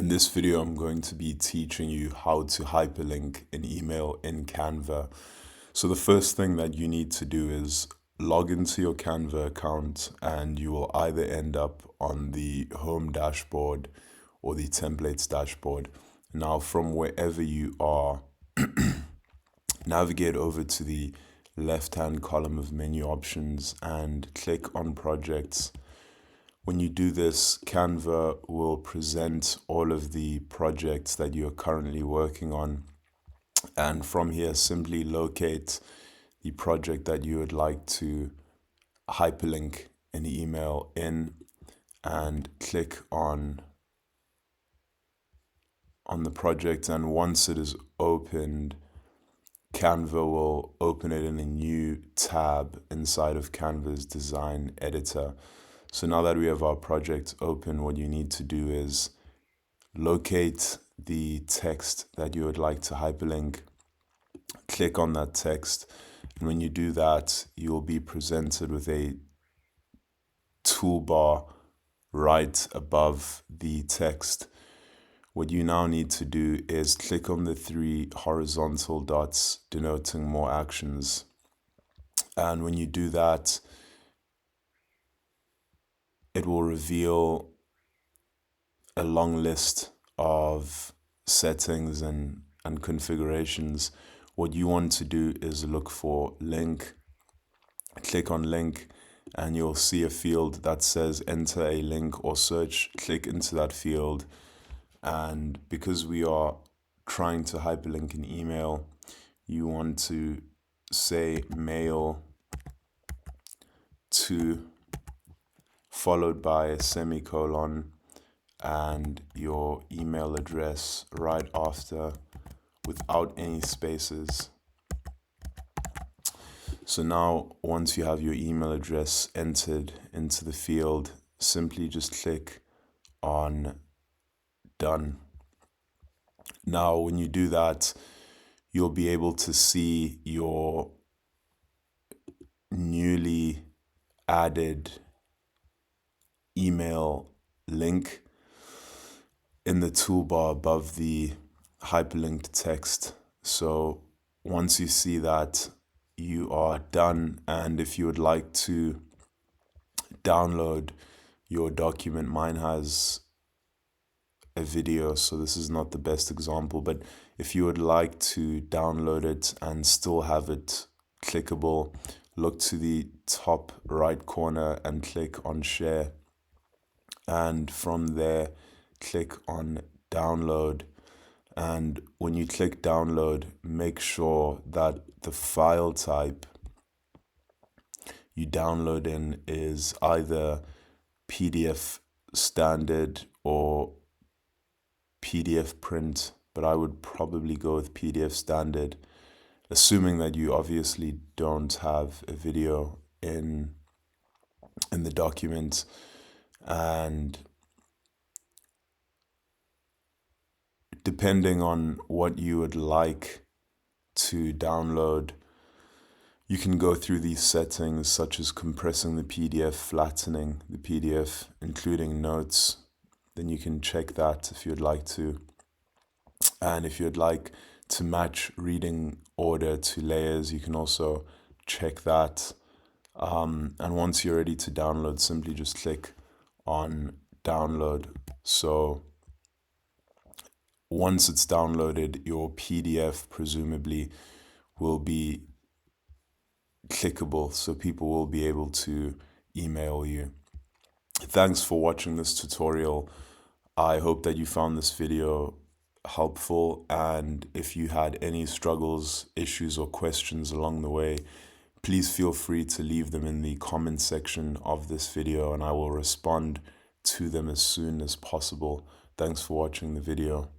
In this video, I'm going to be teaching you how to hyperlink an email in Canva. So the first thing that you need to do is log into your Canva account, and you will either end up on the home dashboard or the templates dashboard. Now, from wherever you are, navigate over to the left-hand column of menu options and click on projects. When you do this, Canva will present all of the projects that you're currently working on. And from here, simply locate the project that you would like to hyperlink an email in and click on the project. And once it is opened, Canva will open it in a new tab inside of Canva's design editor. So now that we have our project open, what you need to do is locate the text that you would like to hyperlink, click on that text, and when you do that, you will be presented with a toolbar right above the text. What you now need to do is click on the three horizontal dots denoting more actions. And when you do that, it will reveal a long list of settings and configurations. What you want to do is look for link, click on link, and you'll see a field that says enter a link or search. Click into that field, and because we are trying to hyperlink an email, you want to say mail to, followed by a semicolon and your email address right after, without any spaces. So now, once you have your email address entered into the field, simply just click on done. Now, when you do that, you'll be able to see your newly added email link in the toolbar above the hyperlinked text. So once you see that, you are done. And if you would like to download your document, mine has a video, so this is not the best example, but if you would like to download it and still have it clickable, look to the top right corner and click on share, and from there click on download. And when you click download, make sure that the file type you download in is either PDF standard or PDF print, but I would probably go with PDF standard, assuming that you obviously don't have a video in the document. And depending on what you would like to download, you can go through these settings, such as compressing the PDF, flattening the PDF, including notes. Then you can check that if you'd like to. And if you'd like to match reading order to layers, you can also check that. And once you're ready to download, simply just click on download. So once it's downloaded, your PDF presumably will be clickable, so people will be able to email you. Thanks for watching this tutorial. I hope that you found this video helpful, and if you had any struggles, issues, or questions along the way, please feel free to leave them in the comment section of this video, and I will respond to them as soon as possible. Thanks for watching the video.